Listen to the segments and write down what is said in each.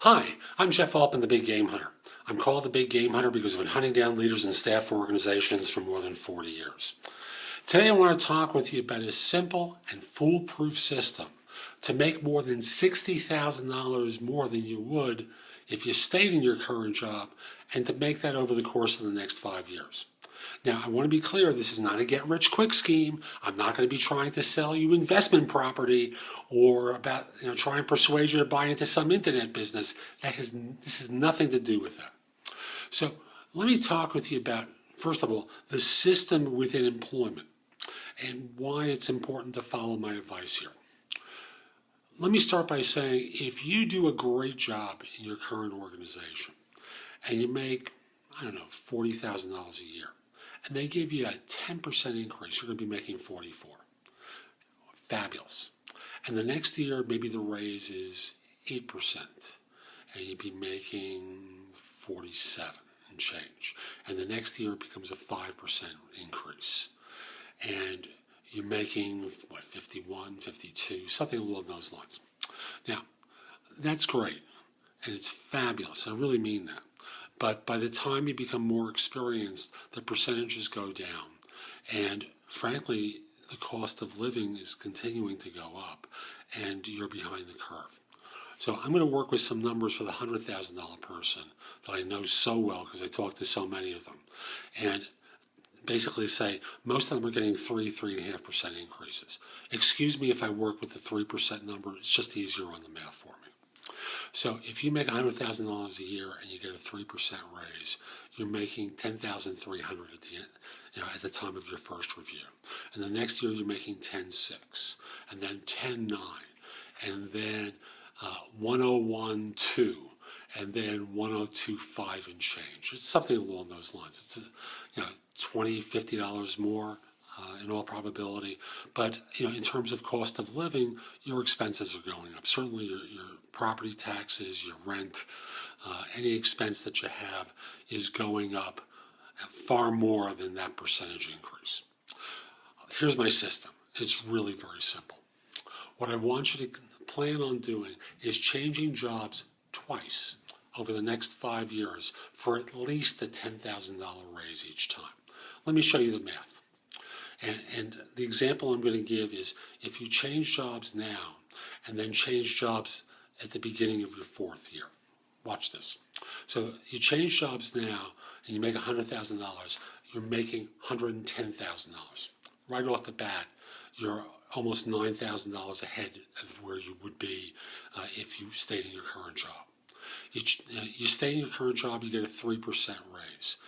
Hi, I'm Jeff Altman, the Big Game Hunter. I'm called the Big Game Hunter because I've been hunting down leaders and staff for organizations for more than 40 years. Today I want to talk with you about a simple and foolproof system to make more than $60,000 more than you would if you stayed in your current job, and to make that over the course of the next 5 years. Now, I want to be clear, this is not a get-rich-quick scheme. I'm not going to be trying to sell you investment property or try and persuade you to buy into some internet business. This has nothing to do with that. So let me talk with you about, first of all, the system within employment and why it's important to follow my advice here. Let me start by saying, if you do a great job in your current organization and you make, $40,000 a year, and they give you a 10% increase, you're going to be making 44. Fabulous. And the next year, maybe the raise is 8%, and you'd be making 47 and change. And the next year it becomes a 5% increase. And you're making, 51, 52, something along those lines. Now, that's great, and it's fabulous. I really mean that. But by the time you become more experienced, the percentages go down. And frankly, the cost of living is continuing to go up, and you're behind the curve. So I'm going to work with some numbers for the $100,000 person that I know so well because I talk to so many of them. And basically say most of them are getting 3.5% increases. Excuse me if I work with the 3% number. It's just easier on the math for me. So if you make $100,000 a year and you get a 3% raise, you're making $10,300 at the end, at the time of your first review. And the next year you're making $10,600, and then $10,900, and then $101,200, and then $102,500 and change. It's something along those lines. It's $20, $50 more in all probability. But in terms of cost of living, your expenses are going up. Certainly your property taxes, your rent, any expense that you have is going up far more than that percentage increase. Here's my system. It's really very simple. What I want you to plan on doing is changing jobs twice over the next 5 years for at least a $10,000 raise each time. Let me show you the math. And the example I'm going to give is if you change jobs now and then change jobs at the beginning of your 4th year. Watch this. So you change jobs now and you make $100,000, you're making $110,000. Right off the bat, you're almost $9,000 ahead of where you would be if you stayed in your current job. You stay in your current job, you get a 3% raise.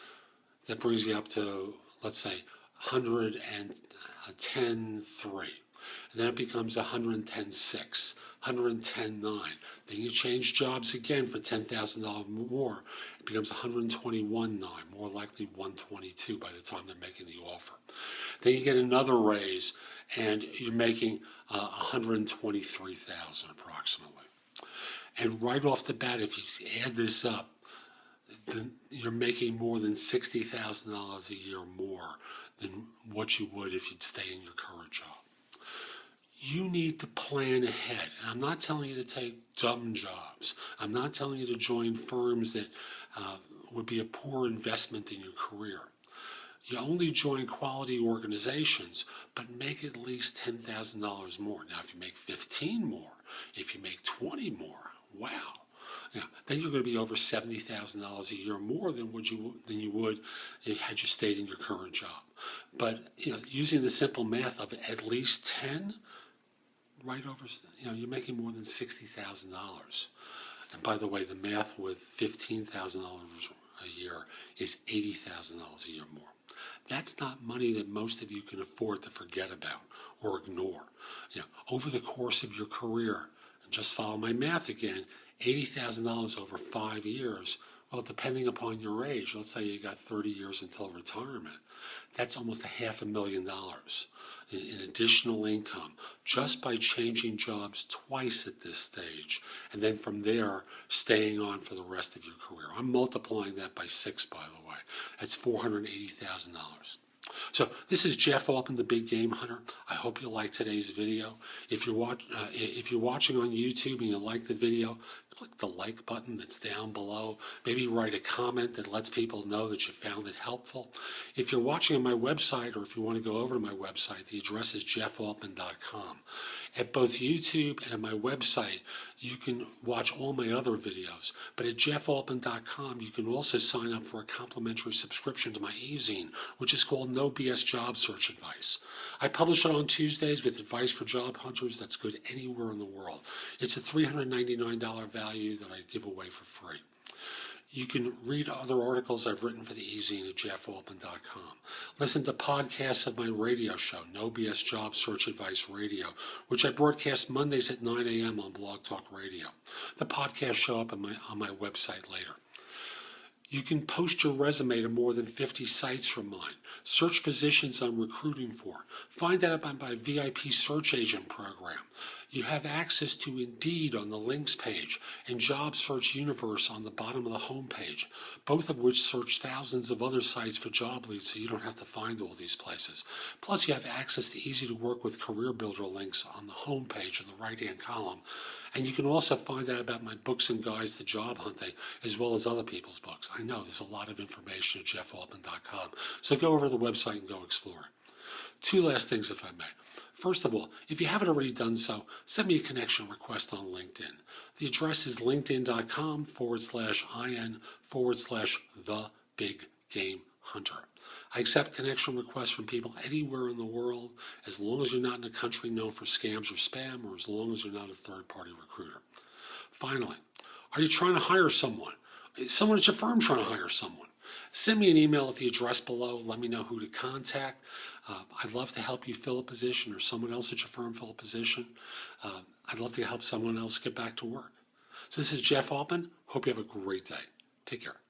That brings you up to, let's say, $110,300. And then it becomes $110,600, $110,900. Then you change jobs again for $10,000 more. It becomes $121,900, more likely $122,000 by the time they're making the offer. Then you get another raise, and you're making $123,000 approximately. And right off the bat, if you add this up, then you're making more than $60,000 a year more than what you would if you'd stay in your current job. You need to plan ahead. And I'm not telling you to take dumb jobs. I'm not telling you to join firms that would be a poor investment in your career. You only join quality organizations, but make at least $10,000 more. Now, if you make 15 more, if you make 20 more, wow. Then you're going to be over $70,000 a year more than you would had you stayed in your current job. But using the simple math of at least 10, right over, you're making more than $60,000. And by the way, the math with $15,000 a year is $80,000 a year more. That's not money that most of you can afford to forget about or ignore. Over the course of your career, and just follow my math again, $80,000 over 5 years, well, depending upon your age, let's say you got 30 years until retirement, that's almost $500,000 in additional income just by changing jobs twice at this stage, and then from there, staying on for the rest of your career. I'm multiplying that by 6, by the way. That's $480,000. So this is Jeff Altman, the Big Game Hunter. I hope you liked today's video. If you're watching on YouTube and you like the video, click the like button that's down below. Maybe write a comment that lets people know that you found it helpful. If you're watching on my website, or if you want to go over to my website, the address is jeffaltman.com. At both YouTube and at my website, you can watch all my other videos. But at jeffaltman.com, you can also sign up for a complimentary subscription to my e-zine, which is called No BS Job Search Advice. I publish it on Tuesdays with advice for job hunters that's good anywhere in the world. It's a $399 value that I give away for free. You can read other articles I've written for the e-zine at jeffaltman.com. Listen to podcasts of my radio show, No BS Job Search Advice Radio, which I broadcast Mondays at 9 a.m. on Blog Talk Radio. The podcasts show up on my website later. You can post your resume to more than 50 sites from mine. Search positions I'm recruiting for. Find out about my VIP search agent program. You have access to Indeed on the links page and Job Search Universe on the bottom of the home page, both of which search thousands of other sites for job leads so you don't have to find all these places. Plus, you have access to easy to work with career builder links on the home page in the right-hand column. And you can also find out about my books and guides to job hunting, as well as other people's books. I know there's a lot of information at jeffaltman.com, so go over to the website and go explore. Two last things, if I may. First of all, if you haven't already done so, send me a connection request on LinkedIn. The address is linkedin.com/IN/the Big Game Hunter. I accept connection requests from people anywhere in the world, as long as you're not in a country known for scams or spam, or as long as you're not a third-party recruiter. Finally, are you trying to hire someone? Is someone at your firm trying to hire someone? Send me an email at the address below. Let me know who to contact. I'd love to help you fill a position, or someone else at your firm fill a position. I'd love to help someone else get back to work. So this is Jeff Altman. Hope you have a great day. Take care.